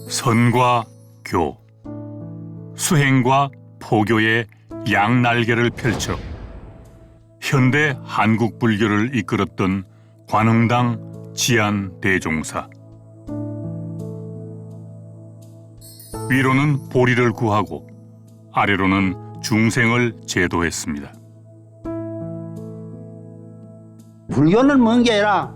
선과 교, 수행과 포교의 양날개를 펼쳐 현대 한국 불교를 이끌었던 관흥당 지안 대종사. 위로는 보리를 구하고 아래로는 중생을 제도했습니다. 불교는 뭔 게 아니라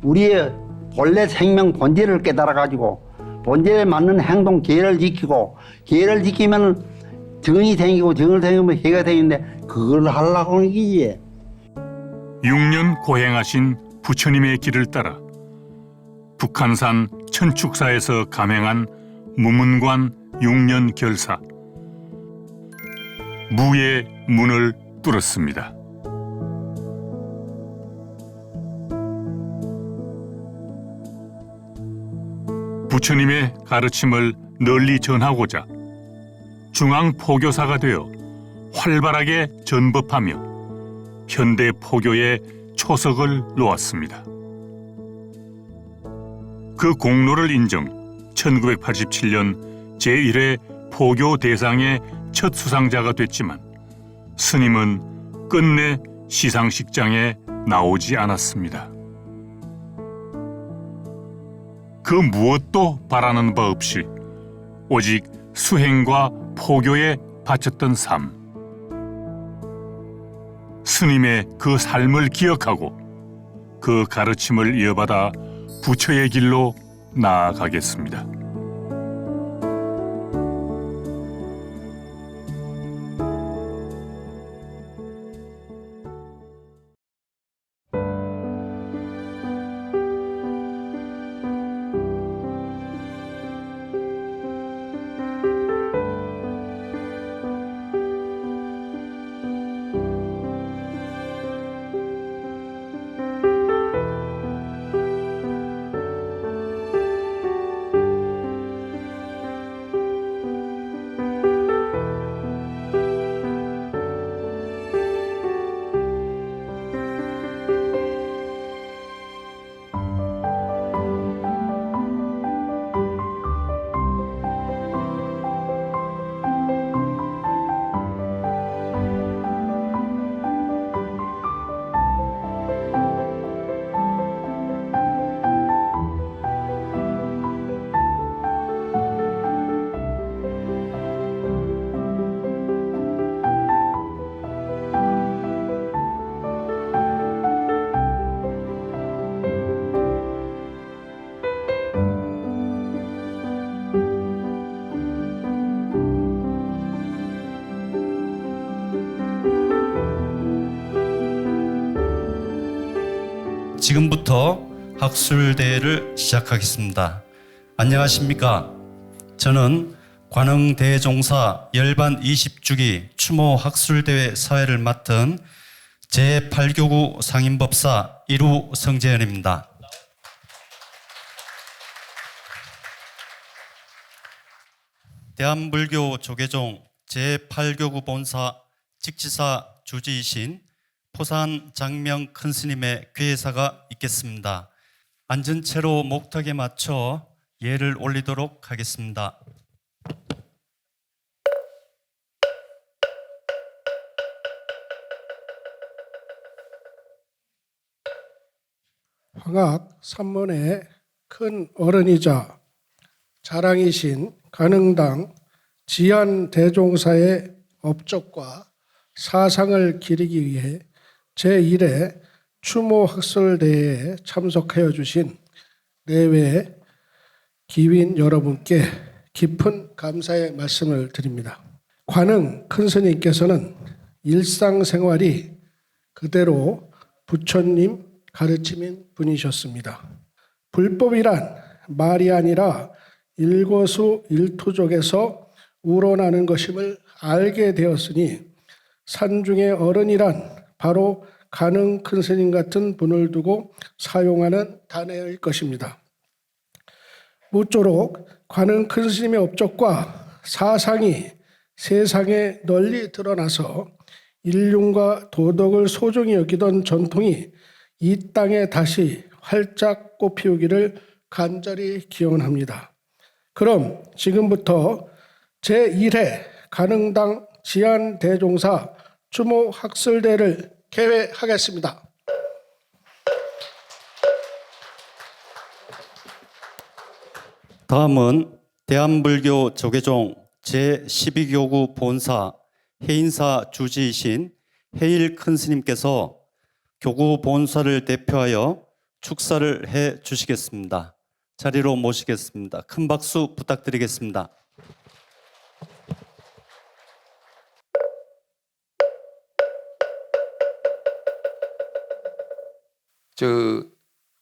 우리의 본래 생명 본질을 깨달아가지고 본질에 맞는 행동 계를 지키고 계를 지키면 정이 생기고 정을 생기면 해가 생기는데 그걸 하려고 하는 거지. 6년 고행하신 부처님의 길을 따라 북한산 천축사에서 감행한 무문관 6년 결사, 무의 문을 뚫었습니다. 부처님의 가르침을 널리 전하고자 중앙 포교사가 되어 활발하게 전법하며 현대 포교의 초석을 놓았습니다. 그 공로를 인정 1987년 제1회 포교 대상의 첫 수상자가 됐지만 스님은 끝내 시상식장에 나오지 않았습니다. 그 무엇도 바라는 바 없이 오직 수행과 포교에 바쳤던 삶. 스님의 그 삶을 기억하고 그 가르침을 이어받아 부처의 길로 나아가겠습니다. 지금부터 학술대회를 시작하겠습니다. 안녕하십니까? 저는 관흥대종사 열반 20주기 추모 학술대회 사회를 맡은 제8교구 상임법사 이루 성재현입니다. 대한불교 조계종 제8교구 본사 직지사 주지이신 포산 장명 큰 스님의 괴사가 있겠습니다. 앉은 채로 목탁에 맞춰 예를 올리도록 하겠습니다. 황학 산문의 큰 어른이자 자랑이신 관흥당 지안 대종사의 업적과 사상을 기리기 위해 제1회 추모학술대회에 참석하여 주신 내외 기윈 여러분께 깊은 감사의 말씀을 드립니다. 관흥 큰 스님께서는 일상생활이 그대로 부처님 가르침인 분이셨습니다. 불법이란 말이 아니라 일거수일투족에서 우러나는 것임을 알게 되었으니 산중의 어른이란 바로 관흥 큰 스님 같은 분을 두고 사용하는 단어일 것입니다. 모쪼록 관흥 큰 스님의 업적과 사상이 세상에 널리 드러나서 인륜과 도덕을 소중히 여기던 전통이 이 땅에 다시 활짝 꽃피우기를 간절히 기원합니다. 그럼 지금부터 제1회 관흥당 지안대종사 추모 학술대를 개회하겠습니다. 다음은 대한불교 조계종 제12교구 본사 해인사 주지이신 해일 큰 스님께서 교구 본사를 대표하여 축사를 해 주시겠습니다. 자리로 모시겠습니다. 큰 박수 부탁드리겠습니다.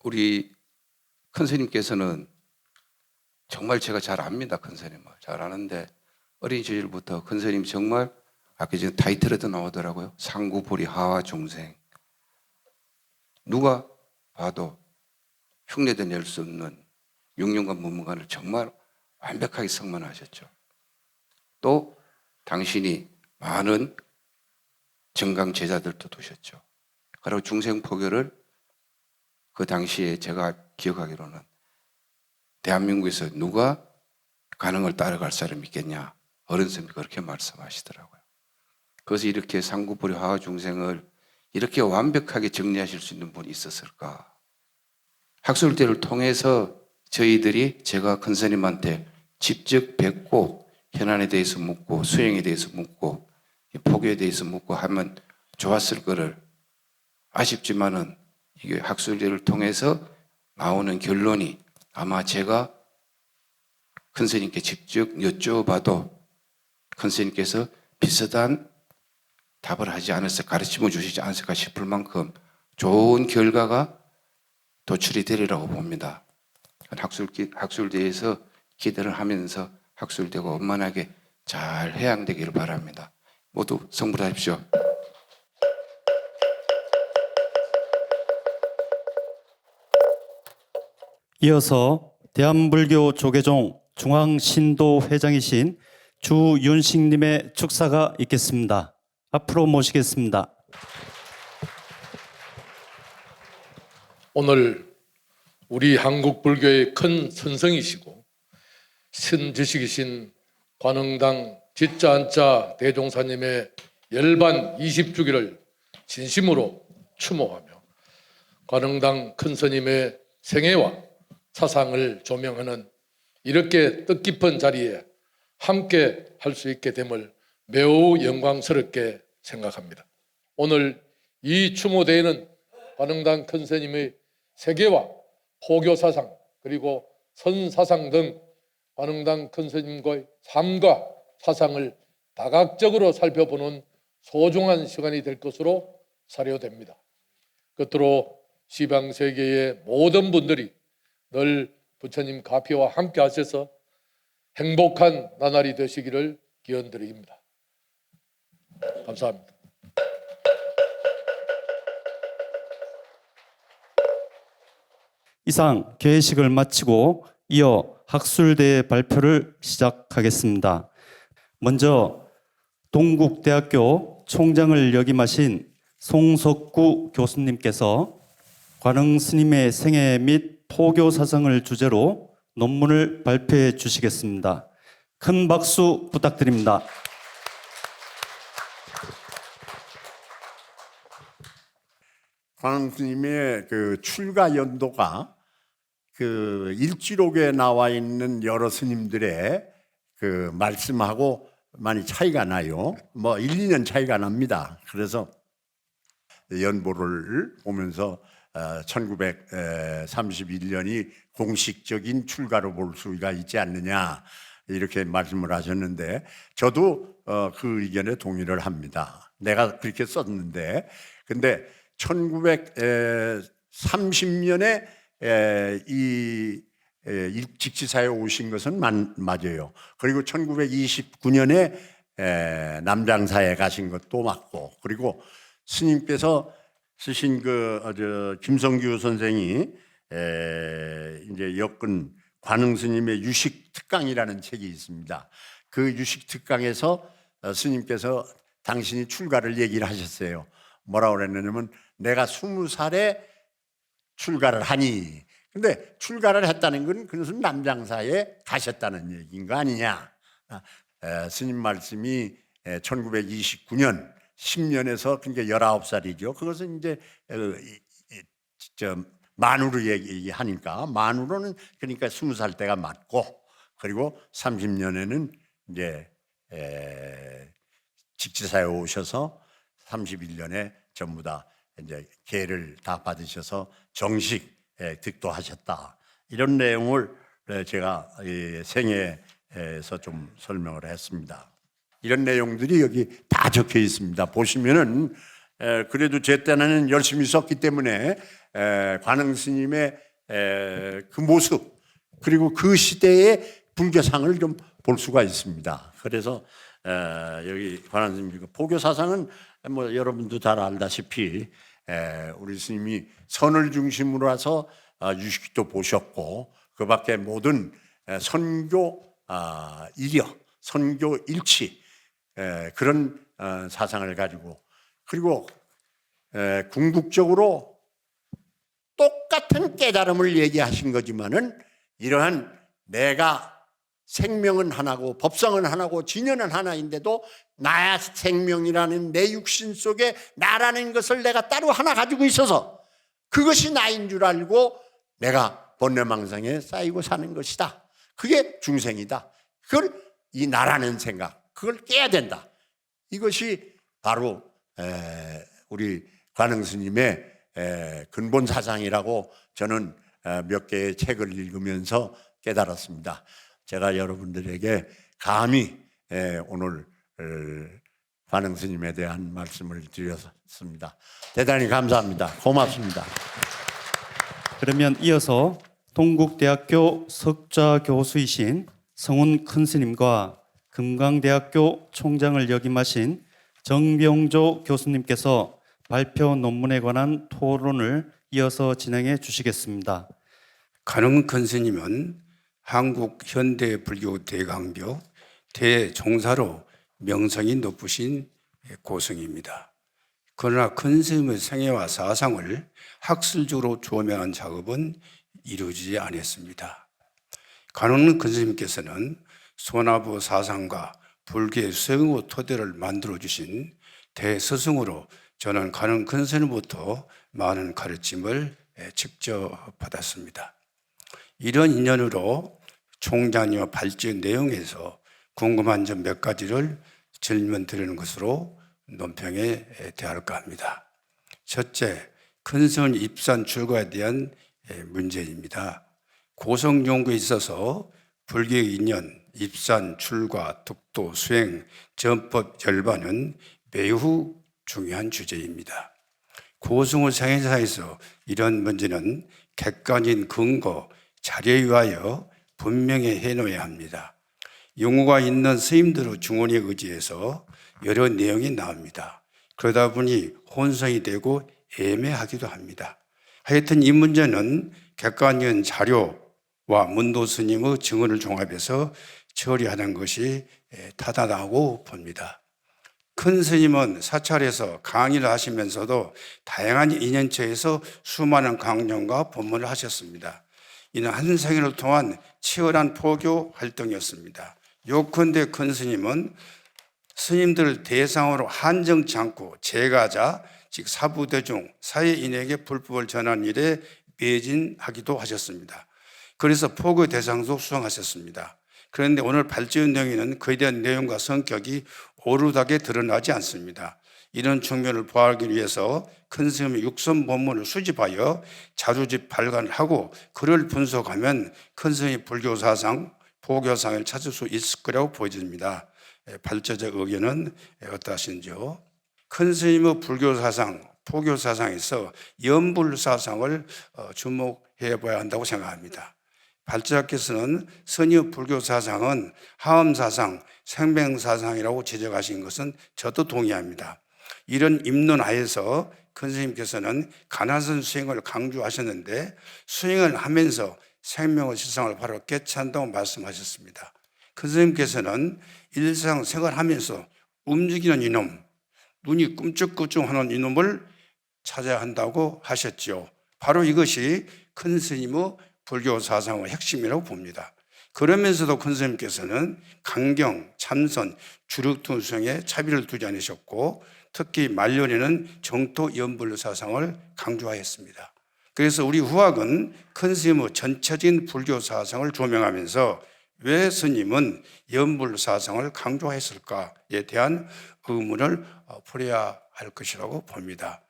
우리 큰 스님께서는 정말 제가 잘 압니다. 큰 스님을 잘 아는데 어린 시절부터 큰 스님 정말 아까 지금 타이틀에도 나오더라고요. 상구보리 하와 중생. 누가 봐도 흉내도 낼 수 없는 육륜관 문무관을 정말 완벽하게 성만하셨죠. 또 당신이 많은 정강 제자들도 두셨죠. 그리고 중생 포교를 그 당시에 제가 기억하기로는 대한민국에서 누가 관흥을 따라갈 사람이 있겠냐, 어른 스님이 그렇게 말씀하시더라고요. 그래서 이렇게 상구불이 화화 중생을 이렇게 완벽하게 정리하실 수 있는 분이 있었을까? 학술대를 통해서 저희들이 제가 큰 스님한테 직접 뵙고 현안에 대해서 묻고 수행에 대해서 묻고 포교에 대해서 묻고 하면 좋았을 거를, 아쉽지만은 이게 학술대를 통해서 나오는 결론이 아마 제가 큰 스님께 직접 여쭤봐도 큰 스님께서 비슷한 답을 하지 않았을까, 가르침을 주시지 않았을까 싶을 만큼 좋은 결과가 도출이 되리라고 봅니다. 학술대에서 기대를 하면서 학술대가 원만하게 잘 해양되기를 바랍니다. 모두 성불하십시오. 이어서 대한불교 조계종 중앙신도 회장이신 주윤식님의 축사가 있겠습니다. 앞으로 모시겠습니다. 오늘 우리 한국 불교의 큰 선성이시고 신지식이신 관흥당 지자한자 대종사님의 열반 20주기를 진심으로 추모하며 관흥당 큰 스님의 생애와 사상을 조명하는 이렇게 뜻깊은 자리에 함께 할 수 있게 됨을 매우 영광스럽게 생각합니다. 오늘 이 추모대회는 관흥당 큰 스님의 세계와 포교 사상 그리고 선사상 등 관흥당 큰 스님과의 삶과 사상을 다각적으로 살펴보는 소중한 시간이 될 것으로 사료됩니다. 끝으로 시방세계의 모든 분들이 늘 부처님 가피와 함께 하셔서 행복한 나날이 되시기를 기원드립니다. 감사합니다. 이상 개회식을 마치고 이어 학술대회 발표를 시작하겠습니다. 먼저 동국대학교 총장을 역임하신 송석구 교수님께서 관흥 스님의 생애 및 포교 사상을 주제로 논문을 발표해 주시겠습니다. 큰 박수 부탁드립니다. 관흥 스님의 그 출가 연도가 그 일지록에 나와 있는 여러 스님들의 그 말씀하고 많이 차이가 나요. 뭐 1, 2년 차이가 납니다. 그래서 연보를 보면서 1931년이 공식적인 출가로 볼 수가 있지 않느냐 이렇게 말씀을 하셨는데 저도 그 의견에 동의를 합니다. 내가 그렇게 썼는데 근데 1930년에 이 직지사에 오신 것은 맞아요. 그리고 1929년에 남장사에 가신 것도 맞고, 그리고 스님께서 쓰신 김성규 선생이 이제 엮은 관흥 스님의 유식 특강이라는 책이 있습니다. 그 유식 특강에서 스님께서 당신이 출가를 얘기를 하셨어요. 뭐라고 그랬냐면 내가 20살에 출가를 하니 근데 출가를 했다는 건 그것은 남장사에 가셨다는 얘기인 거 아니냐. 스님 말씀이 1929년 10년에서 그러니까 19살이죠. 그것은 이제 만으로 얘기하니까 만으로는 그러니까 20살 때가 맞고, 그리고 30년에는 이제 직지사에 오셔서 31년에 전부 다 이제 계를 다 받으셔서 정식 득도하셨다. 이런 내용을 제가 생애에서 좀 설명을 했습니다. 이런 내용들이 여기 다 적혀 있습니다. 보시면은 그래도 제 때는 열심히 썼기 때문에 관흥 스님의 그 모습, 그리고 그 시대의 불교상을 좀 볼 수가 있습니다. 그래서 여기 관흥 스님 포교 사상은 뭐 여러분도 잘 알다시피 우리 스님이 선을 중심으로 해서 유식도 보셨고, 그 밖에 모든 선교 이력, 선교 일치, 그런 사상을 가지고, 그리고 궁극적으로 똑같은 깨달음을 얘기하신 거지만은 이러한 내가 생명은 하나고 법성은 하나고 진여는 하나인데도 나의 생명이라는 내 육신 속에 나라는 것을 내가 따로 하나 가지고 있어서 그것이 나인 줄 알고 내가 번뇌망상에 쌓이고 사는 것이다. 그게 중생이다. 그걸 이 나라는 생각, 그걸 깨야 된다. 이것이 바로 우리 관흥 스님의 근본 사상이라고 저는 몇 개의 책을 읽으면서 깨달았습니다. 제가 여러분들에게 감히 오늘 관흥 스님에 대한 말씀을 드렸습니다. 대단히 감사합니다. 고맙습니다. 그러면 이어서 동국대학교 석좌 교수이신 성훈 큰 스님과 금강대학교 총장을 역임하신 정병조 교수님께서 발표 논문에 관한 토론을 이어서 진행해 주시겠습니다. 관흥 큰 스님은 한국 현대 불교 대강교 대종사로 명성이 높으신 고승입니다. 그러나 큰 스님의 생애와 사상을 학술적으로 조명한 작업은 이루어지지 않았습니다. 관흥 큰 스님께서는 소나부 사상과 불교의 수행의 토대를 만들어 주신 대스승으로 저는 관흥 큰 스님부터 많은 가르침을 직접 받았습니다. 이런 인연으로 총장님의 발제 내용에서 궁금한 점 몇 가지를 질문 드리는 것으로 논평에 대할까 합니다. 첫째, 큰 스님 입산 출가에 대한 문제입니다. 고성종교에 있어서 불교의 인연, 입산, 출가, 득도, 수행, 전법, 열반은 매우 중요한 주제입니다. 고승의 생애사에서 이런 문제는 객관적인 근거, 자료에 의하여 분명히 해놓아야 합니다. 용어가 있는 스님들의 중언에 의지해서 여러 내용이 나옵니다. 그러다 보니 혼선이 되고 애매하기도 합니다. 하여튼 이 문제는 객관적인 자료와 문도 스님의 증언을 종합해서 처리하는 것이 타당하고 봅니다. 큰 스님은 사찰에서 강의를 하시면서도 다양한 인연처에서 수많은 강령과 법문을 하셨습니다. 이는 한 생애를 통한 치열한 포교 활동이었습니다. 요컨대 큰 스님은 스님들을 대상으로 한정치 않고 제가자, 즉 사부대중, 사회인에게 불법을 전하는 일에 매진하기도 하셨습니다. 그래서 포교 대상도 수행하셨습니다. 그런데 오늘 발제운동에는 그에 대한 내용과 성격이 오르다게 드러나지 않습니다. 이런 측면을 보완하기 위해서 큰 스님의 육선 본문을 수집하여 자료집 발간을 하고 그를 분석하면 큰 스님의 불교 사상, 포교 사상을 찾을 수 있을 거라고 보여집니다. 발제적 의견은 어떠하신지요? 큰 스님의 불교 사상, 포교 사상에서 연불 사상을 주목해 봐야 한다고 생각합니다. 발제자께서는 스님의 불교 사상은 하엄 사상, 생명 사상이라고 지적하신 것은 저도 동의합니다. 이런 입론 하에서 큰 스님께서는 가나선 수행을 강조하셨는데 수행을 하면서 생명의 실상을 바로 깨닫는다고 말씀하셨습니다. 큰 스님께서는 일상생활하면서 움직이는 이놈, 눈이 꿈쩍꿈쩍하는 이놈을 찾아야 한다고 하셨죠. 바로 이것이 큰 스님의 불교 사상의 핵심이라고 봅니다. 그러면서도 큰 스님께서는 강경, 참선, 주력투성에 차별을 두지 않으셨고 특히 말년에는 정토 연불 사상을 강조하였습니다. 그래서 우리 후학은 큰 스님의 전체적인 불교 사상을 조명하면서 왜 스님은 연불 사상을 강조했을까에 대한 의문을 풀어야 할 것이라고 봅니다.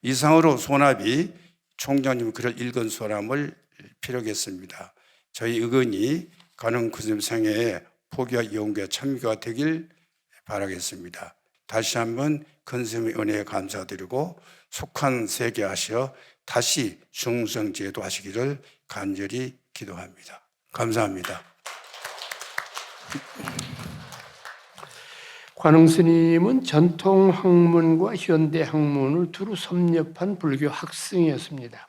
이상으로 소나비 총장님 글을 읽은 소람을 피력했습니다. 저희 의견이 가능 큰 스님 생애에 포기와 연구에 참여가 되길 바라겠습니다. 다시 한번 큰 스님의 은혜에 감사드리고 속한 세계 하시어 다시 중성제도 하시기를 간절히 기도합니다. 감사합니다. 관흥 스님은 전통 학문과 현대 학문을 두루 섭렵한 불교 학승이었습니다.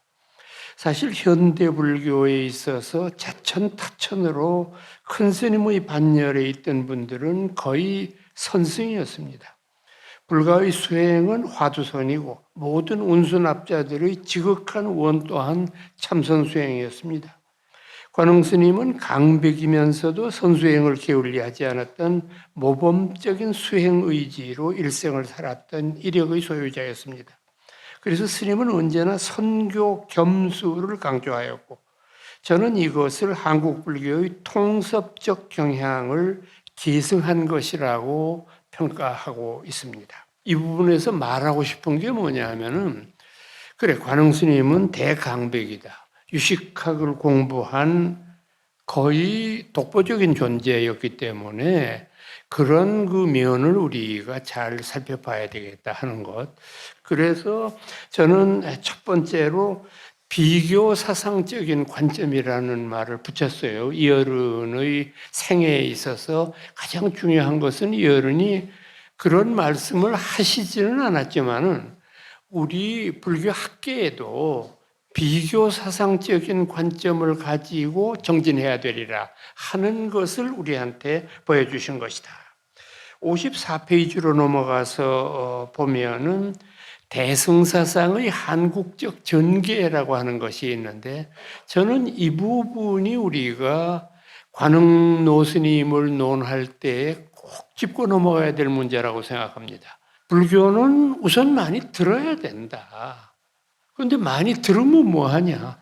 사실 현대 불교에 있어서 자천타천으로 큰 스님의 반열에 있던 분들은 거의 선승이었습니다. 불가의 수행은 화두선이고 모든 운수납자들의 지극한 원 또한 참선수행이었습니다. 관흥 스님은 강백이면서도 선수행을 게을리하지 않았던 모범적인 수행 의지로 일생을 살았던 이력의 소유자였습니다. 그래서 스님은 언제나 선교 겸수를 강조하였고 저는 이것을 한국 불교의 통섭적 경향을 계승한 것이라고 평가하고 있습니다. 이 부분에서 말하고 싶은 게 뭐냐 하면은 그래 관흥 스님은 대강백이다. 유식학을 공부한 거의 독보적인 존재였기 때문에 그런 그 면을 우리가 잘 살펴봐야 되겠다 하는 것. 그래서 저는 첫 번째로 비교 사상적인 관점이라는 말을 붙였어요. 이 어른의 생애에 있어서 가장 중요한 것은 이 어른이 그런 말씀을 하시지는 않았지만은 우리 불교 학계에도 비교 사상적인 관점을 가지고 정진해야 되리라 하는 것을 우리한테 보여주신 것이다. 54페이지로 넘어가서 보면은 대승사상의 한국적 전개라고 하는 것이 있는데 저는 이 부분이 우리가 관흥 노스님을 논할 때 꼭 짚고 넘어가야 될 문제라고 생각합니다. 불교는 우선 많이 들어야 된다. 그런데 많이 들으면 뭐하냐?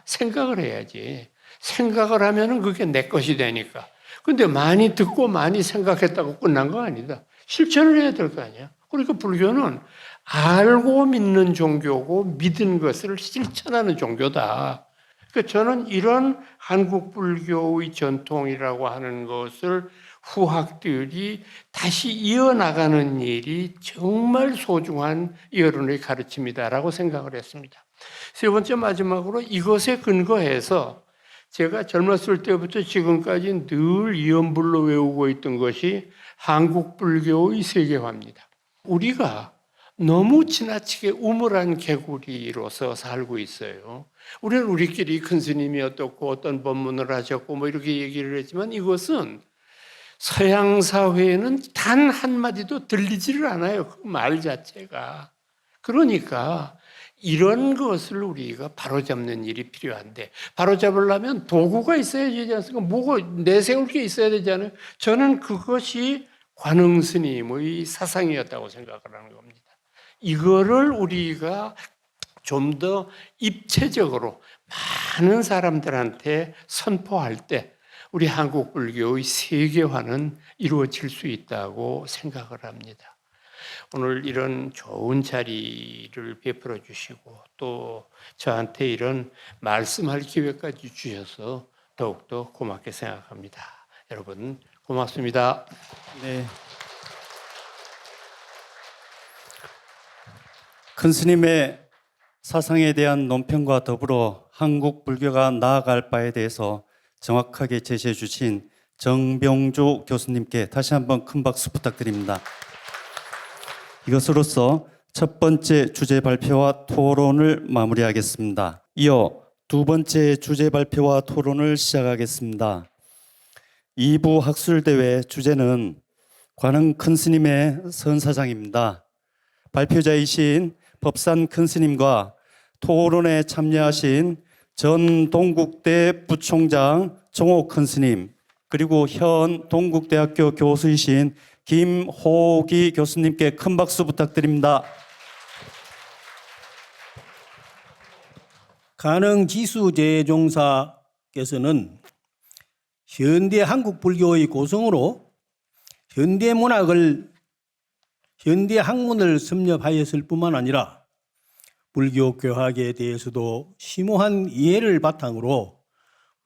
생각을 해야지. 생각을 하면은 그게 내 것이 되니까. 근데 많이 듣고 많이 생각했다고 끝난 거 아니다. 실천을 해야 될 거 아니야. 그러니까 불교는 알고 믿는 종교고 믿은 것을 실천하는 종교다. 그러니까 저는 이런 한국 불교의 전통이라고 하는 것을 후학들이 다시 이어나가는 일이 정말 소중한 여론의 가르침이다라고 생각을 했습니다. 세 번째 마지막으로 이것에 근거해서 제가 젊었을 때부터 지금까지 늘 이연불로 외우고 있던 것이 한국 불교의 세계화입니다. 우리가 너무 지나치게 우물한 개구리로서 살고 있어요. 우리는 우리끼리 큰 스님이 어떻고 어떤 법문을 하셨고 뭐 이렇게 얘기를 했지만 이것은 서양 사회에는 단 한마디도 들리지를 않아요. 그 말 자체가. 그러니까 이런 것을 우리가 바로잡는 일이 필요한데 바로잡으려면 도구가 있어야 되지 않습니까? 뭐가 내세울 게 있어야 되잖아요. 저는 그것이 관흥 스님의 사상이었다고 생각을 하는 겁니다. 이거를 우리가 좀 더 입체적으로 많은 사람들한테 선포할 때 우리 한국 불교의 세계화는 이루어질 수 있다고 생각을 합니다. 오늘 이런 좋은 자리를 베풀어 주시고 또 저한테 이런 말씀할 기회까지 주셔서 더욱더 고맙게 생각합니다. 여러분 고맙습니다. 네. 큰 스님의 사상에 대한 논평과 더불어 한국 불교가 나아갈 바에 대해서 정확하게 제시해 주신 정병조 교수님께 다시 한번 큰 박수 부탁드립니다. 이것으로써 첫 번째 주제 발표와 토론을 마무리하겠습니다. 이어 두 번째 주제 발표와 토론을 시작하겠습니다. 2부 학술대회 주제는 관흥 큰 스님의 선사장입니다. 발표자이신 법산 큰 스님과 토론에 참여하신 전 동국대 부총장 정호 큰 스님, 그리고 현 동국대학교 교수이신 김호기 교수님께 큰 박수 부탁드립니다. 가능지수제종사께서는 현대 한국 불교의 고성으로 현대 문학을, 현대 학문을 섭렵하였을 뿐만 아니라 불교 교학에 대해서도 심오한 이해를 바탕으로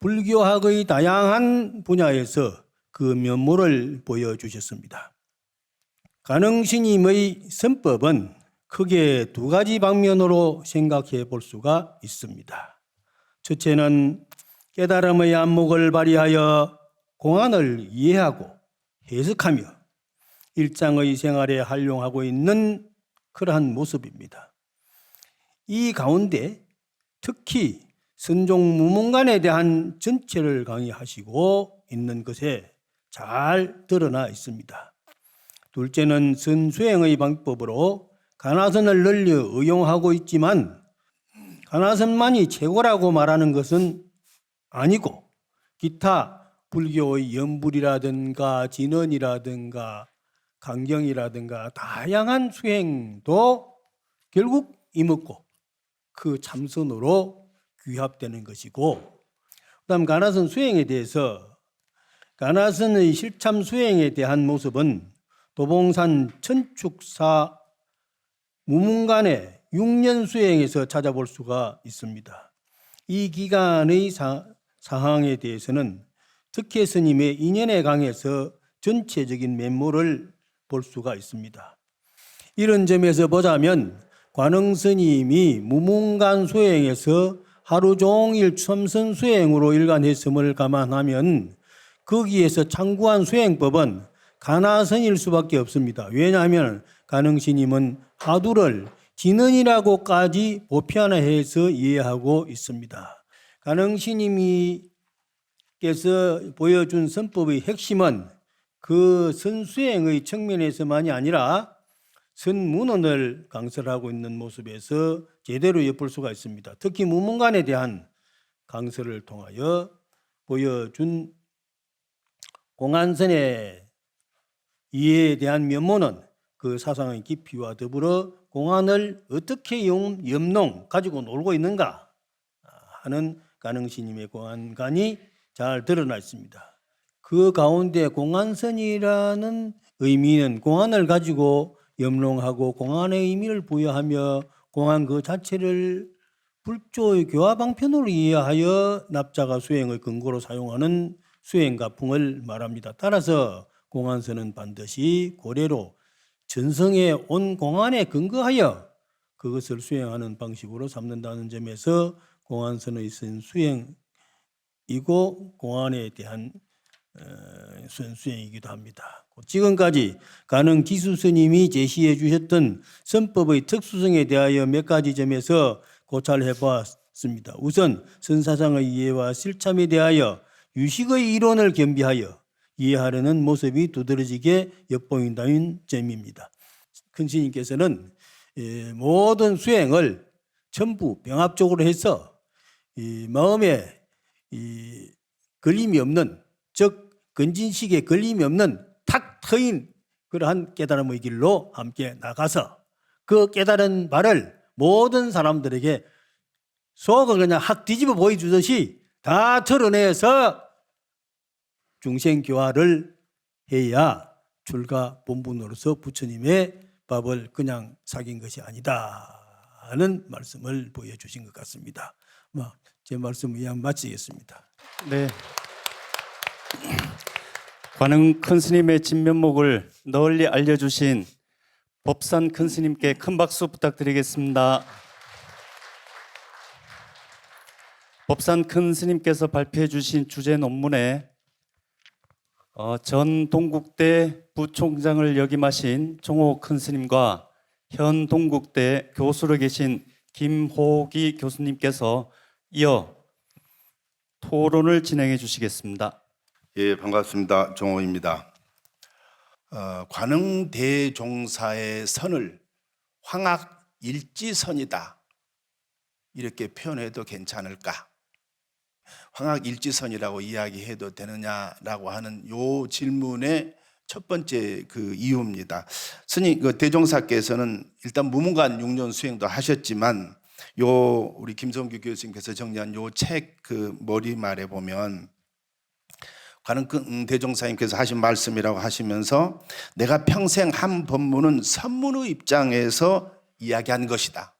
불교학의 다양한 분야에서 그 면모를 보여주셨습니다. 가능스님의 선법은 크게 두 가지 방면으로 생각해 볼 수가 있습니다. 첫째는 깨달음의 안목을 발휘하여 공안을 이해하고 해석하며 일상의 생활에 활용하고 있는 그러한 모습입니다. 이 가운데 특히 선종 무문관에 대한 전체를 강의하시고 있는 것에 잘 드러나 있습니다. 둘째는 선수행의 방법으로 가나선을 널리 의용하고 있지만 가나선만이 최고라고 말하는 것은 아니고 기타 불교의 연불이라든가 진언이라든가 강경이라든가 다양한 수행도 결국 이먹고 그 참선으로 귀합되는 것이고, 그다음 가나선 수행에 대해서 가나선의 실참 수행에 대한 모습은 도봉산 천축사 무문관의 6년 수행에서 찾아볼 수가 있습니다. 이 기간의 사항에 대해서는 득회 스님의 인연에 강해서 전체적인 면모를 볼 수가 있습니다. 이런 점에서 보자면 관흥 스님이 무문관 수행에서 하루 종일 참선 수행으로 일관했음을 감안하면 거기에서 참고한 수행법은 가나선일 수밖에 없습니다. 왜냐하면 관흥 스님은 하두를 진언이라고까지 보편화해서 이해하고 있습니다. 관흥 스님께서 보여준 선법의 핵심은 그 선수행의 측면에서만이 아니라 선문언을 강설하고 있는 모습에서 제대로 엿볼 수가 있습니다. 특히 무문관에 대한 강설을 통하여 보여준 공안선의 이해에 대한 면모는 그 사상의 깊이와 더불어 공안을 어떻게 염농 가지고 놀고 있는가 하는 가능스님의 공안관이 잘 드러나 있습니다. 그 가운데 공안선이라는 의미는 공안을 가지고 염롱하고 공안의 의미를 부여하며 공안 그 자체를 불조의 교화방편으로 이해하여 납자가 수행의 근거로 사용하는 수행가풍을 말합니다. 따라서 공안선은 반드시 고래로 전성에 온 공안에 근거하여 그것을 수행하는 방식으로 삼는다는 점에서 공안선의 수행이고 공안에 대한 수행이기도 합니다. 지금까지 가능 기수 스님이 제시해 주셨던 선법의 특수성에 대하여 몇 가지 점에서 고찰해 보았습니다. 우선 선사상의 이해와 실참에 대하여 유식의 이론을 겸비하여 이해하려는 모습이 두드러지게 엿보인다는 점입니다. 큰 스님께서는 모든 수행을 전부 병합적으로 해서 마음에 걸림이 없는, 즉 근진식에 걸림이 없는 탁 트인 그러한 깨달음의 길로 함께 나가서 그 깨달은 바를 모든 사람들에게 속을 그냥 확 뒤집어 보여주듯이 다 드러내서 중생교화를 해야 출가 본분으로서 부처님의 법을 그냥 사귄 것이 아니다 하는 말씀을 보여주신 것 같습니다. 제 말씀을 이만 마치겠습니다. 네. 관흥 큰 스님의 진면목을 널리 알려주신 법산 큰 스님께 큰 박수 부탁드리겠습니다. 법산 큰 스님께서 발표해 주신 주제 논문에 전 동국대 부총장을 역임하신 정호 큰 스님과 현 동국대 교수로 계신 김호기 교수님께서 이어 토론을 진행해 주시겠습니다. 예, 반갑습니다. 정호입니다. 관흥대종사의 선을 황학일지선이다 이렇게 표현해도 괜찮을까? 황학일지선이라고 이야기해도 되느냐라고 하는 요 질문의 첫 번째 그 이유입니다. 스님 그 대종사께서는 일단 무문관 6년 수행도 하셨지만 요 우리 김성규 교수님께서 정리한 요 책 그 머리말에 보면 관음 대종사님께서 하신 말씀이라고 하시면서 내가 평생 한 법문은 선문의 입장에서 이야기한 것이다.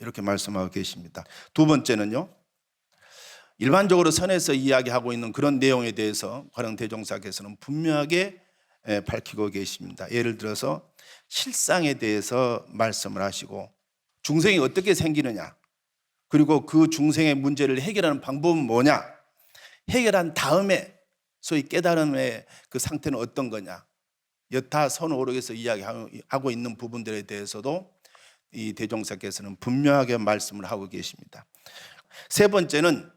이렇게 말씀하고 계십니다. 두 번째는요. 일반적으로 선에서 이야기하고 있는 그런 내용에 대해서 관음 대종사께서는 분명하게 밝히고 계십니다. 예를 들어서 실상에 대해서 말씀을 하시고 중생이 어떻게 생기느냐, 그리고 그 중생의 문제를 해결하는 방법은 뭐냐, 해결한 다음에 소위 깨달음의 그 상태는 어떤 거냐, 여타 선오록에서 이야기하고 있는 부분들에 대해서도 이 대종사께서는 분명하게 말씀을 하고 계십니다. 세 번째는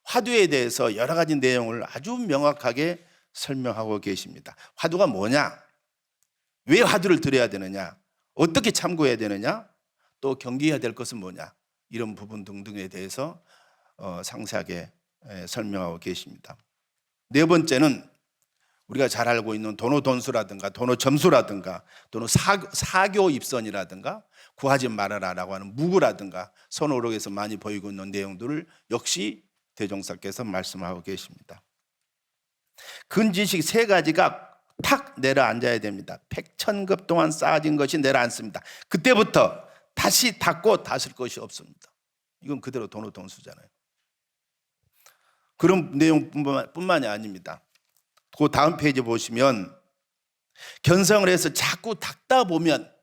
화두에 대해서 여러 가지 내용을 아주 명확하게 설명하고 계십니다. 화두가 뭐냐? 왜 화두를 들어야 되느냐? 어떻게 참고해야 되느냐? 또 경계해야 될 것은 뭐냐? 이런 부분 등등에 대해서 상세하게 설명하고 계십니다. 네 번째는 우리가 잘 알고 있는 도노돈수라든가 도노점수라든가 또는 사교입선이라든가 구하지 말아라라고 하는 무구라든가 선오록에서 많이 보이고 있는 내용들을 역시 대종사께서 말씀하고 계십니다. 근지식 세 가지가 탁 내려앉아야 됩니다. 백천급 동안 쌓아진 것이 내려앉습니다. 그때부터 다시 닫고 닫을 것이 없습니다. 이건 그대로 도노돈수잖아요. 그런 내용뿐만이 아닙니다. 그 다음 페이지 보시면 견성을 해서 자꾸 닦다 보면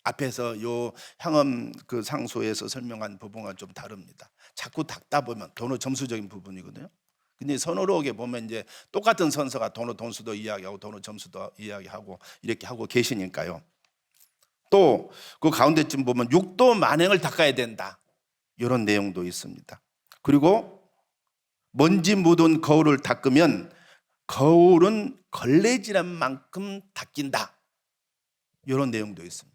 앞에서 요 향음 그 상소에서 설명한 부분과 좀 다릅니다. 자꾸 닦다 보면 도노 점수적인 부분이거든요. 근데 선오록에 보면 이제 똑같은 선서가 도노 돈수도 이야기하고 도노 점수도 이야기하고 이렇게 하고 계시니까요. 또 그 가운데쯤 보면 육도 만행을 닦아야 된다. 이런 내용도 있습니다. 그리고 먼지 묻은 거울을 닦으면 거울은 걸레질한 만큼 닦인다. 이런 내용도 있습니다.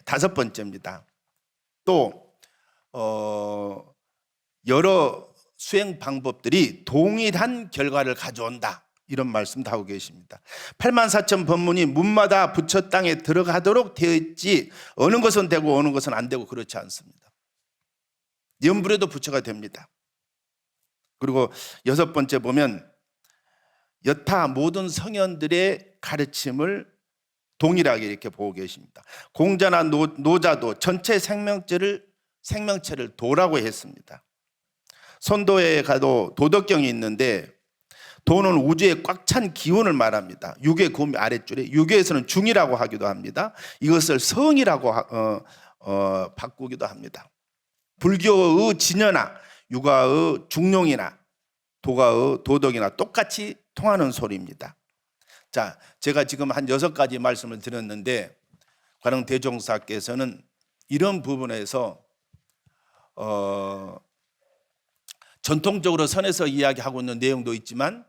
다섯 번째입니다. 또 여러 수행 방법들이 동일한 결과를 가져온다. 이런 말씀도 하고 계십니다. 84,000 법문이 문마다 부처 땅에 들어가도록 되어 있지 어느 것은 되고 어느 것은 안 되고 그렇지 않습니다. 염불에도 부처가 됩니다. 그리고 여섯 번째 보면 여타 모든 성현들의 가르침을 동일하게 이렇게 보고 계십니다. 공자나 노자도 전체 생명체를 도라고 했습니다. 선도에 가도 도덕경이 있는데 도는 우주에 꽉 찬 기운을 말합니다. 육의 금 아랫줄에 육에서는 중이라고 하기도 합니다. 이것을 성이라고 바꾸기도 합니다. 불교의 진여나 유가의 중용이나 도가의 도덕이나 똑같이 통하는 소리입니다. 자, 제가 지금 한 6가지 말씀을 드렸는데 관음 대종사께서는 이런 부분에서 전통적으로 선에서 이야기하고 있는 내용도 있지만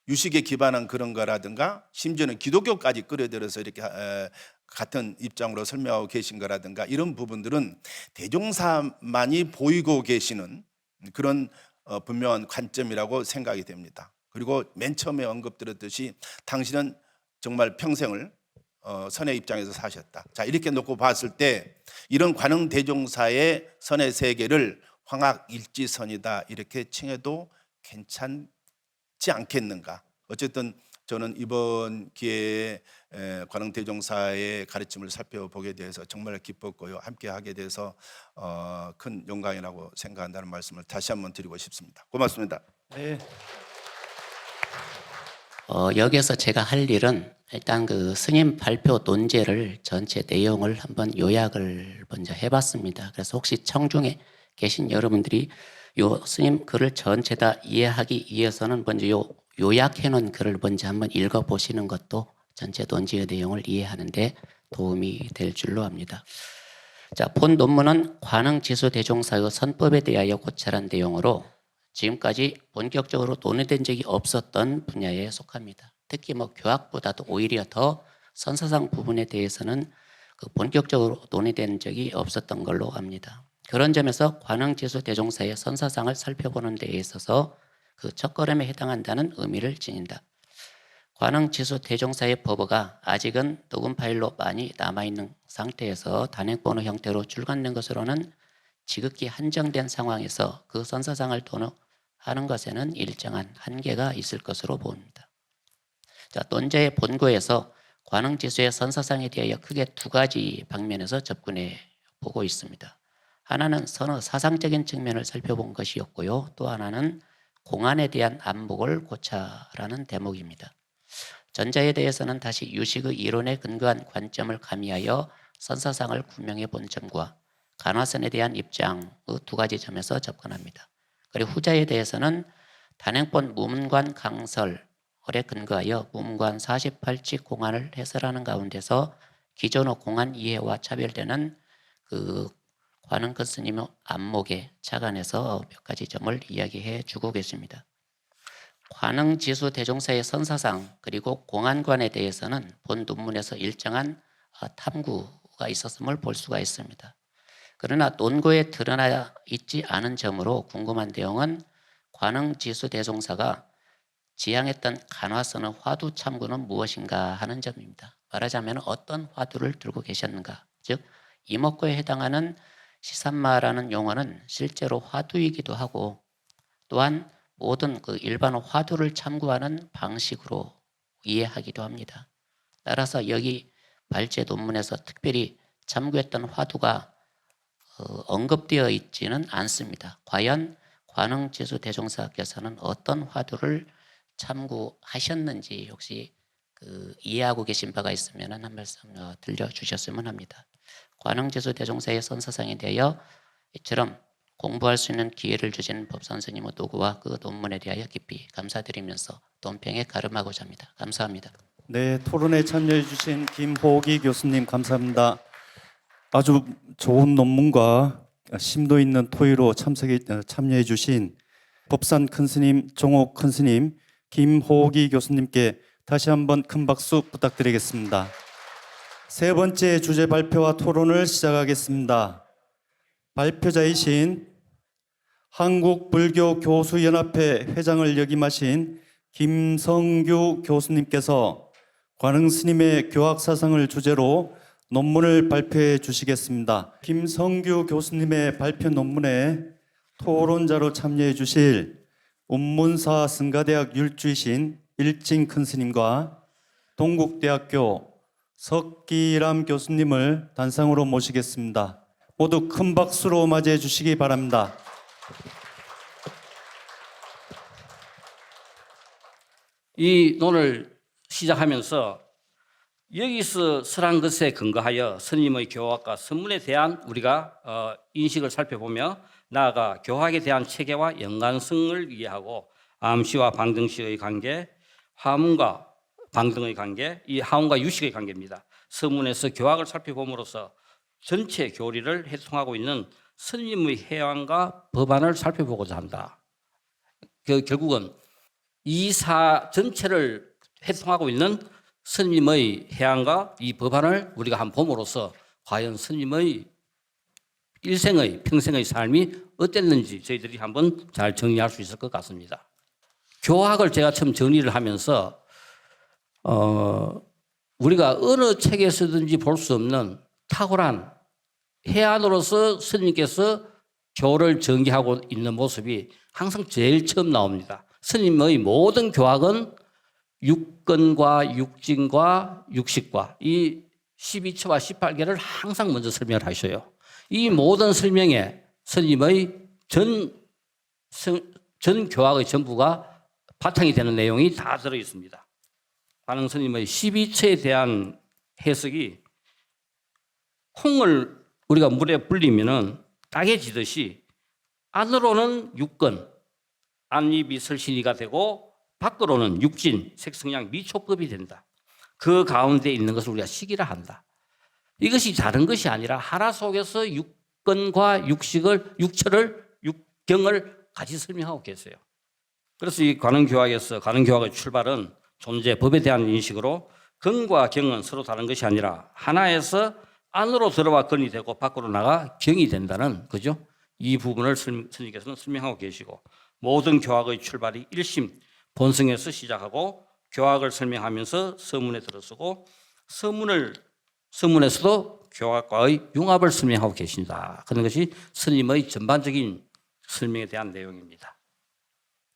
유식에 기반한 그런 거라든가 심지어는 기독교까지 끌어들여서 이렇게 같은 입장으로 설명하고 계신 거라든가 이런 부분들은 대종사만이 보이고 계시는 그런 분명한 관점이라고 생각이 됩니다. 그리고 맨 처음에 언급드렸듯이 당신은 정말 평생을 선의 입장에서 사셨다. 자, 이렇게 놓고 봤을 때 이런 관음 대종사의 선의 세계를 황학일지선이다 이렇게 칭해도 괜찮지 않겠는가. 어쨌든 저는 이번 기회에 관음 대종사의 가르침을 살펴보게 돼서 정말 기뻤고요. 함께 하게 돼서 큰 영광이라고 생각한다는 말씀을 다시 한번 드리고 싶습니다. 고맙습니다. 네. 여기서 제가 할 일은 일단 그 스님 발표 논제를 전체 내용을 한번 요약을 먼저 해봤습니다. 그래서 혹시 청중에 계신 여러분들이 요 스님 글을 전체 다 이해하기 위해서는 먼저 요 요약해 놓은 글을 먼저 한번 읽어보시는 것도 전체 논지의 내용을 이해하는 데 도움이 될 줄로 압니다. 자, 본 논문은 관흥지수대종사의 선법에 대하여 고찰한 내용으로 지금까지 본격적으로 논의된 적이 없었던 분야에 속합니다. 특히 교학보다도 오히려 더 선사상 부분에 대해서는 본격적으로 논의된 적이 없었던 걸로 압니다. 그런 점에서 관흥지수 대종사의 선사상을 살펴보는 데 있어서 그 첫걸음에 해당한다는 의미를 지닌다. 관흥지수 대종사의 법어가 아직은 녹음 파일로 많이 남아있는 상태에서 단행본의 형태로 출간된 것으로는 지극히 한정된 상황에서 그 선사상을 도록하는 것에는 일정한 한계가 있을 것으로 보입니다. 자, 논제의 본고에서 관흥지수의 선사상에 대하여 크게 두 가지 방면에서 접근해 보고 있습니다. 하나는 선어 사상적인 측면을 살펴본 것이었고요. 또 하나는 공안에 대한 안목을 고차라는 대목입니다. 전자에 대해서는 다시 유식의 이론에 근거한 관점을 가미하여 선사상을 구명해 본 점과 간화선에 대한 입장의 두 가지 점에서 접근합니다. 그리고 후자에 대해서는 단행본 무문관 강설에 근거하여 무문관 48칙 공안을 해설하는 가운데서 기존의 공안 이해와 차별되는 그 관흥큰 스님의 안목에 착안해서 몇 가지 점을 이야기해 주고 계십니다. 관흥지수 대종사의 선사상 그리고 공안관에 대해서는 본 논문에서 일정한 탐구가 있었음을 볼 수가 있습니다. 그러나 논고에 드러나 있지 않은 점으로 궁금한 내용은 관흥지수 대종사가 지향했던 간화선의 화두 참고는 무엇인가 하는 점입니다. 말하자면 어떤 화두를 들고 계셨는가, 즉 이목구에 해당하는 시산마라는 용어는 실제로 화두이기도 하고 또한 모든 그 일반 화두를 참고하는 방식으로 이해하기도 합니다. 따라서 여기 발제 논문에서 특별히 참고했던 화두가 언급되어 있지는 않습니다. 과연 관흥지수 대종사께서는 어떤 화두를 참고하셨는지 혹시 이해하고 계신 바가 있으면 한 말씀 들려주셨으면 합니다. 관흥지수 대종사의 선사상에 대하여 이처럼 공부할 수 있는 기회를 주신 법선생님의 도구와 그 논문에 대하여 깊이 감사드리면서 논평에 가름하고자 합니다. 감사합니다. 네, 토론에 참여해 주신 김호기 교수님 감사합니다. 아주 좋은 논문과 심도 있는 토의로 참여해 주신 법산 큰스님, 종옥 큰스님, 김호기 교수님께 다시 한번 큰 박수 부탁드리겠습니다. 세 번째 주제 발표와 토론을 시작하겠습니다. 발표자이신 한국불교교수연합회 회장을 역임하신 김성규 교수님께서 관흥스님의 교학사상을 주제로 논문을 발표해 주시겠습니다. 김성규 교수님의 발표 논문에 토론자로 참여해 주실 운문사 승가대학 율주이신 일진 큰스님과 동국대학교 석기람 교수님을 단상으로 모시겠습니다. 모두 큰 박수로 맞이해 주시기 바랍니다. 이 논을 시작하면서 여기서 설한 것에 근거하여 스님의 교학과 선문에 대한 우리가 인식을 살펴보며 나아가 교학에 대한 체계와 연관성을 이해하고 암시와 방등시의 관계, 화문과 방등의 관계, 이 하원과 유식의 관계입니다. 서문에서 교학을 살펴봄으로써 전체 교리를 해통하고 있는 스님의 해안과 법안을 살펴보고자 한다. 결국은 이사 전체를 해통하고 있는 스님의 해안과 이 법안을 우리가 한번 봄으로써 과연 스님의 일생의 평생의 삶이 어땠는지 저희들이 한번 잘 정리할 수 있을 것 같습니다. 교학을 제가 처음 정리를 하면서 우리가 어느 책에서든지 볼 수 없는 탁월한 해안으로서 스님께서 교를 전개하고 있는 모습이 항상 제일 처음 나옵니다. 스님의 모든 교학은 육근과 육진과 육식과 이 12처와 18개를 항상 먼저 설명을 하셔요. 이 모든 설명에 스님의 전 교학의 전부가 바탕이 되는 내용이 다 들어 있습니다. 관흥 스님의 12처에 대한 해석이 콩을 우리가 물에 불리면은 딱에 지듯이 안으로는 육근, 안입이 설신이가 되고 밖으로는 육진, 색성양, 미촉급이 된다. 그 가운데 있는 것을 우리가 식이라 한다. 이것이 다른 것이 아니라 하나 속에서 육근과 육처를, 육경을 같이 설명하고 계세요. 그래서 이 관흥교학에서 관흥교학의 출발은 존재, 법에 대한 인식으로 근과 경은 서로 다른 것이 아니라 하나에서 안으로 들어와 건이 되고 밖으로 나가 경이 된다는 그죠? 이 부분을 스님께서는 설명하고 계시고 모든 교학의 출발이 일심 본성에서 시작하고 교학을 설명하면서 서문에 들어서고 서문에서도 교학과의 융합을 설명하고 계십니다. 그런 것이 스님의 전반적인 설명에 대한 내용입니다.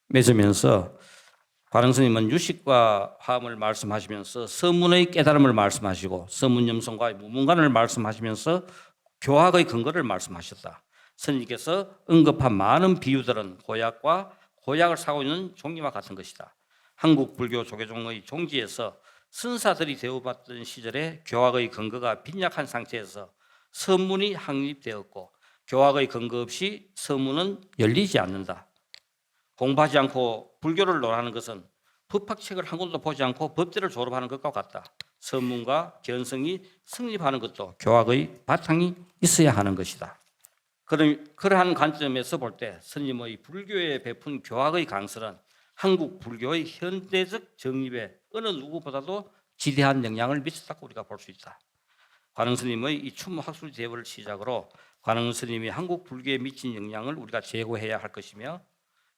맺으면서 관흥스님은 유식과 화음을 말씀하시면서 서문의 깨달음을 말씀하시고 서문염성과 무문관을 말씀하시면서 교학의 근거를 말씀하셨다. 스님께서 언급한 많은 비유들은 고약과 고약을 사고 있는 종리와 같은 것이다. 한국 불교 조계종의 종지에서 선사들이 대우받던 시절에 교학의 근거가 빈약한 상태에서 서문이 확립되었고 교학의 근거 없이 서문은 열리지 않는다. 공부하지 않고 불교를 논하는 것은 법학책을 한 권도 보지 않고 법대를 졸업하는 것과 같다. 선문과 견성이 성립하는 것도 교학의 바탕이 있어야 하는 것이다. 그러한 관점에서 볼 때 스님의 불교에 베푼 교학의 강설은 한국 불교의 현대적 정립에 어느 누구보다도 지대한 영향을 미쳤다고 우리가 볼 수 있다. 관흥스님의 이 추모학술 대회를 시작으로 관흥스님이 한국 불교에 미친 영향을 우리가 재고해야 할 것이며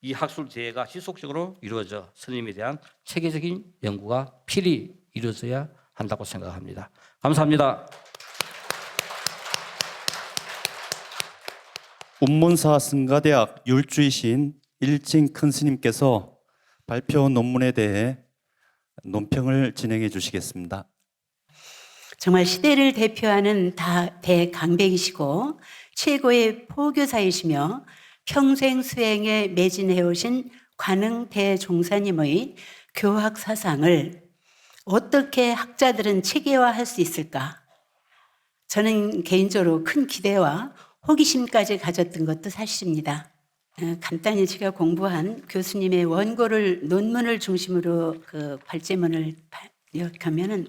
이 학술 대회가 지속적으로 이루어져 스님에 대한 체계적인 연구가 필히 이루어져야 한다고 생각합니다. 감사합니다. 운문사 성가대학 율주이신 일진 큰 스님께서 발표 논문에 대해 논평을 진행해 주시겠습니다. 정말 시대를 대표하는 대강백이시고 최고의 포교사이시며 평생 수행에 매진해 오신 관흥 대종사님의 교학 사상을 어떻게 학자들은 체계화할 수 있을까? 저는 개인적으로 큰 기대와 호기심까지 가졌던 것도 사실입니다. 간단히 제가 공부한 교수님의 원고를 논문을 중심으로 그 발제문을 요약하면은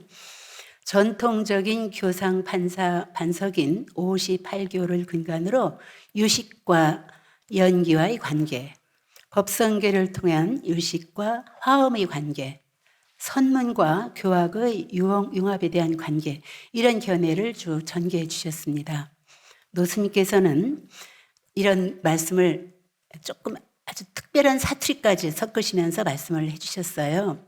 전통적인 교상 반석인 58교를 근간으로 유식과 연기와의 관계, 법성계를 통한 유식과 화음의 관계, 선문과 교학의 융합에 대한 관계, 이런 견해를 쭉 전개해 주셨습니다. 노스님께서는 이런 말씀을 조금 아주 특별한 사투리까지 섞으시면서 말씀을 해주셨어요.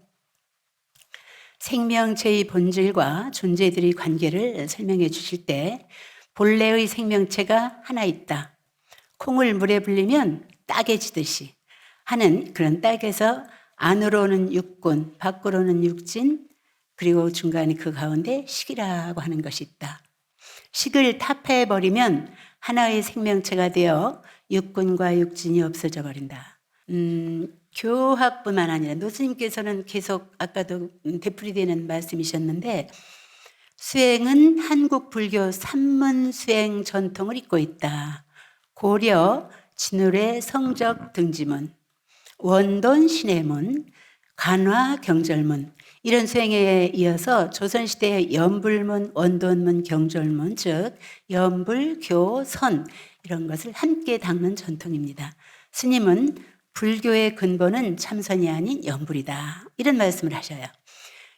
생명체의 본질과 존재들의 관계를 설명해 주실 때 본래의 생명체가 하나 있다. 콩을 물에 불리면 딱에 지듯이 하는 그런 딱에서 안으로는 육군, 밖으로는 육진, 그리고 중간에 그 가운데 식이라고 하는 것이 있다. 식을 타파해버리면 하나의 생명체가 되어 육군과 육진이 없어져 버린다. 교학뿐만 아니라 노스님께서는 계속 아까도 되풀이되는 말씀이셨는데 수행은 한국 불교 산문 수행 전통을 잇고 있다. 고려 진울의 성적 등지문, 원돈 신해문, 간화 경절문, 이런 수행에 이어서 조선시대의 연불문, 원돈문, 경절문, 즉 연불, 교, 선 이런 것을 함께 닦는 전통입니다. 스님은 불교의 근본은 참선이 아닌 연불이다, 이런 말씀을 하셔요.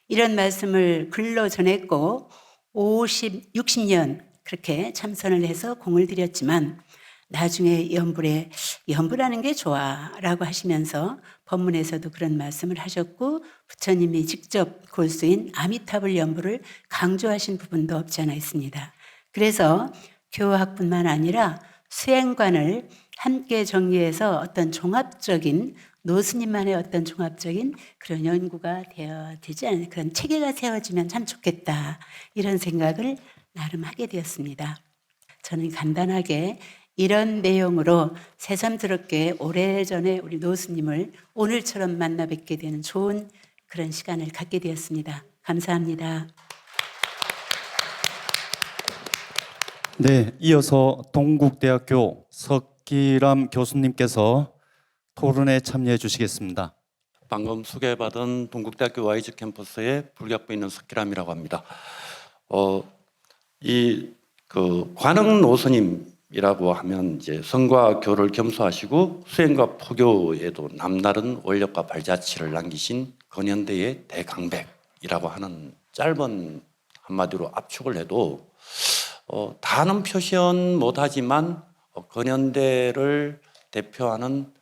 이런 말씀을 글로 전했고 60년 그렇게 참선을 해서 공을 들였지만 나중에 연불하는 게 좋아라고 하시면서 법문에서도 그런 말씀을 하셨고 부처님이 직접 골수인 아미타불 연불을 강조하신 부분도 없지 않아 있습니다. 그래서 교학뿐만 아니라 수행관을 함께 정리해서 어떤 종합적인 노스님만의 어떤 종합적인 그런 연구가 되지 않은 그런 체계가 세워지면 참 좋겠다, 이런 생각을 나름 하게 되었습니다. 저는 간단하게 이런 내용으로 새삼스럽게 오래전에 우리 노스님을 오늘처럼 만나 뵙게 되는 좋은 그런 시간을 갖게 되었습니다. 감사합니다. 네, 이어서 동국대학교 석기람 교수님께서 토론에 참여해 주시겠습니다. 방금 소개받은 동국대학교 YG 캠퍼스에 불교학부에 있는 석기람이라고 합니다. 관흥 노스님이라고 하면 이제 성과 교를 겸수하시고 수행과 포교에도 남다른 원력과 발자취를 남기신 근현대의 대강백이라고 하는 짧은 한마디로 압축을 해도 다는 표시는 못하지만 근현대를 대표하는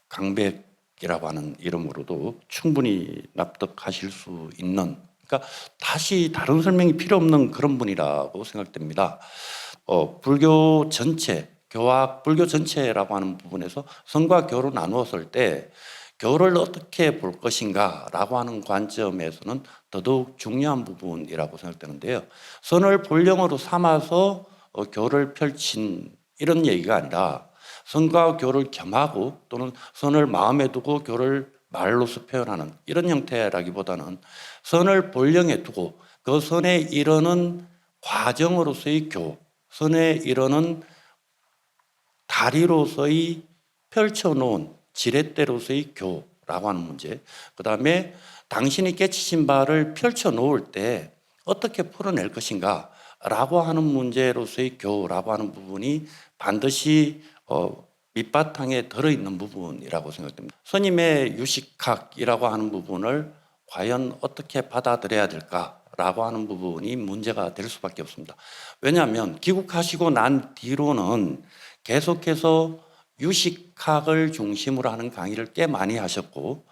강백이라고 하는 이름으로도 충분히 납득하실 수 있는, 그러니까 다시 다른 설명이 필요 없는 그런 분이라고 생각됩니다. 불교 전체, 교학 불교 전체라고 하는 부분에서 선과 교를 나누었을 때 교를 어떻게 볼 것인가라고 하는 관점에서는 더더욱 중요한 부분이라고 생각되는데요. 선을 본령으로 삼아서 교를 펼친 이런 얘기가 아니라 선과 교를 겸하고 또는 선을 마음에 두고 교를 말로서 표현하는 이런 형태라기보다는 선을 본령에 두고 그 선에 이르는 과정으로서의 교, 선에 이르는 다리로서의 펼쳐놓은 지렛대로서의 교라고 하는 문제, 그 다음에 당신이 깨치신 바를 펼쳐놓을 때 어떻게 풀어낼 것인가 라고 하는 문제로서의 교라고 하는 부분이 반드시 밑바탕에 들어있는 부분이라고 생각됩니다. 스님의 유식학이라고 하는 부분을 과연 어떻게 받아들여야 될까라고 하는 부분이 문제가 될 수밖에 없습니다. 왜냐하면 귀국하시고 난 뒤로는 계속해서 유식학을 중심으로 하는 강의를 꽤 많이 하셨고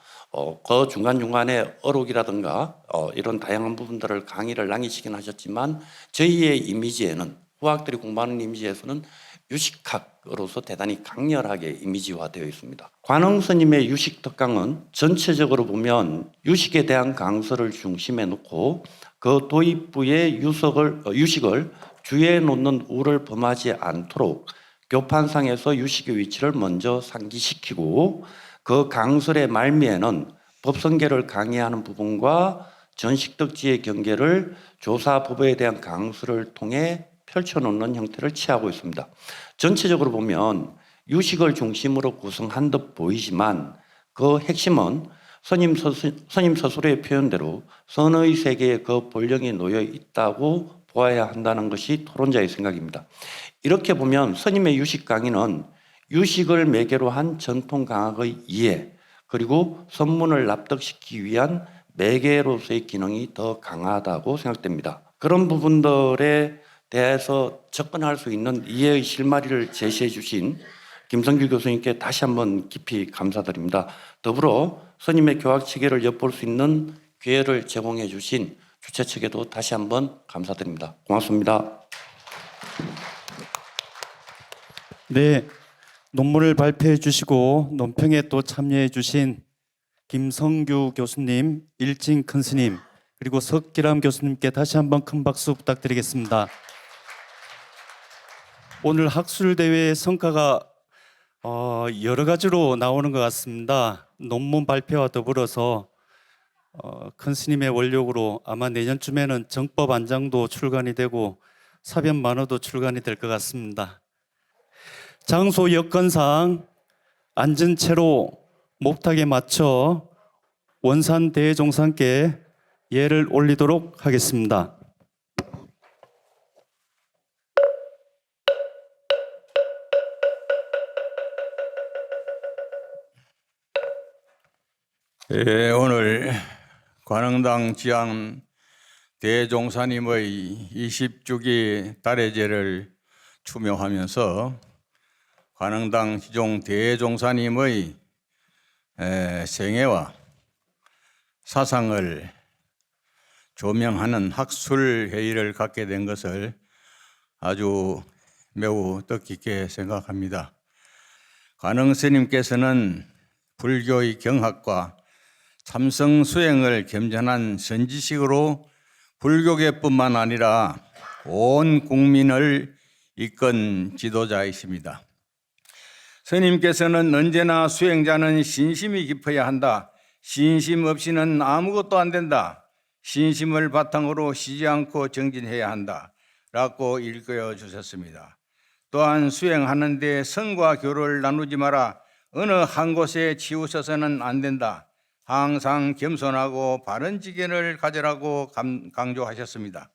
그 중간중간에 어록이라든가 이런 다양한 부분들을 강의를 낭이시긴 하셨지만 저희의 이미지에는, 후학들이 공부하는 이미지에서는 유식학으로서 대단히 강렬하게 이미지화되어 있습니다. 관흥 스님의 유식 특강은 전체적으로 보면 유식에 대한 강서를 중심에 놓고 그 도입부의 유식을 주의에 놓는 우를 범하지 않도록 교판상에서 유식의 위치를 먼저 상기시키고 그 강설의 말미에는 법성계를 강의하는 부분과 전식덕지의 경계를 조사법에 대한 강설을 통해 펼쳐놓는 형태를 취하고 있습니다. 전체적으로 보면 유식을 중심으로 구성한 듯 보이지만 그 핵심은 스님 스스로의 표현대로 선의 세계에 그 본령이 놓여 있다고 보아야 한다는 것이 토론자의 생각입니다. 이렇게 보면 스님의 유식 강의는 유식을 매개로 한 전통 강학의 이해, 그리고 선문을 납득시키기 위한 매개로서의 기능이 더 강하다고 생각됩니다. 그런 부분들에 대해서 접근할 수 있는 이해의 실마리를 제시해 주신 김성규 교수님께 다시 한번 깊이 감사드립니다. 더불어 스님의 교학 체계를 엿볼 수 있는 기회를 제공해 주신 주최 측에도 다시 한번 감사드립니다. 고맙습니다. 네, 논문을 발표해 주시고 논평에 또 참여해 주신 김성규 교수님, 일진 큰 스님, 그리고 석기람 교수님께 다시 한번 큰 박수 부탁드리겠습니다. 오늘 학술대회의 성과가 여러 가지로 나오는 것 같습니다. 논문 발표와 더불어서 큰 스님의 원력으로 아마 내년쯤에는 정법 안장도 출간이 되고 사변 만호도 출간이 될 것 같습니다. 장소 여건상 앉은 채로 목탁에 맞춰 원산 대종사께 예를 올리도록 하겠습니다. 오늘 관흥당 지향 대종사님의 20주기 달해제를 추모하면서 관흥당 지종 대종사님의 생애와 사상을 조명하는 학술회의를 갖게 된 것을 아주 매우 뜻깊게 생각합니다. 관흥 스님께서는 불교의 경학과 참성 수행을 겸손한 선지식으로 불교계뿐만 아니라 온 국민을 이끈 지도자이십니다. 스님께서는 언제나 수행자는 신심이 깊어야 한다. 신심 없이는 아무것도 안 된다. 신심을 바탕으로 쉬지 않고 정진해야 한다. 라고 일깨워 주셨습니다. 또한 수행하는 데 성과 교를 나누지 마라. 어느 한 곳에 치우쳐서는 안 된다. 항상 겸손하고 바른 지견을 가져라고 강조하셨습니다.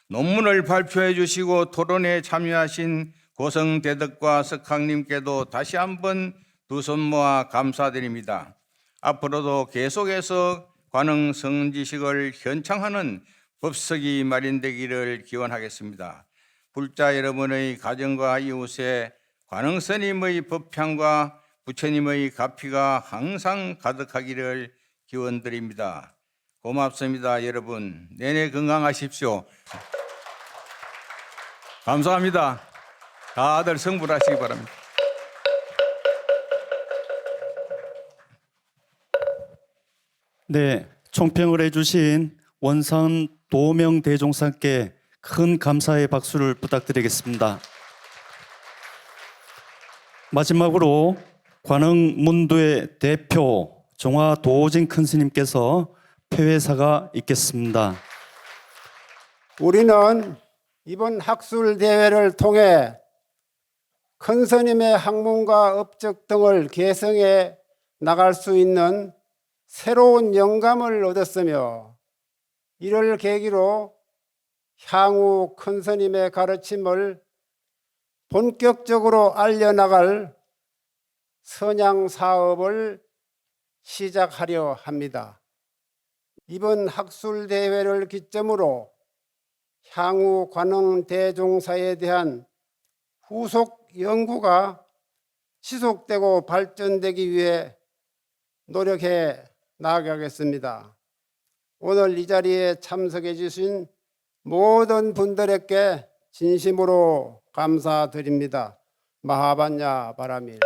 논문을 발표해 주시고 토론에 참여하신 고성대덕과 석학님께도 다시 한번 두 손 모아 감사드립니다. 앞으로도 계속해서 관흥 성지식을 현창하는 법석이 마련되기를 기원하겠습니다. 불자 여러분의 가정과 이웃에 관흥 스님의 법향과 부처님의 가피가 항상 가득하기를 기원드립니다. 고맙습니다, 여러분. 내내 건강하십시오. 감사합니다. 다들 성불하시기 바랍니다. 네, 총평을 해주신 원산 도명 대종사께 큰 감사의 박수를 부탁드리겠습니다. 마지막으로 관흥문도의 대표 종화도진 큰스님께서 폐회사가 있겠습니다. 우리는 이번 학술 대회를 통해 큰스님의 학문과 업적 등을 개성해 나갈 수 있는 새로운 영감을 얻었으며 이를 계기로 향후 큰스님의 가르침을 본격적으로 알려나갈 선양 사업을 시작하려 합니다. 이번 학술 대회를 기점으로 향후 관흥 대종사에 대한 후속 연구가 지속되고 발전되기 위해 노력해 나아가겠습니다. 오늘 이 자리에 참석해 주신 모든 분들에게 진심으로 감사드립니다. 마하반야 바라밀.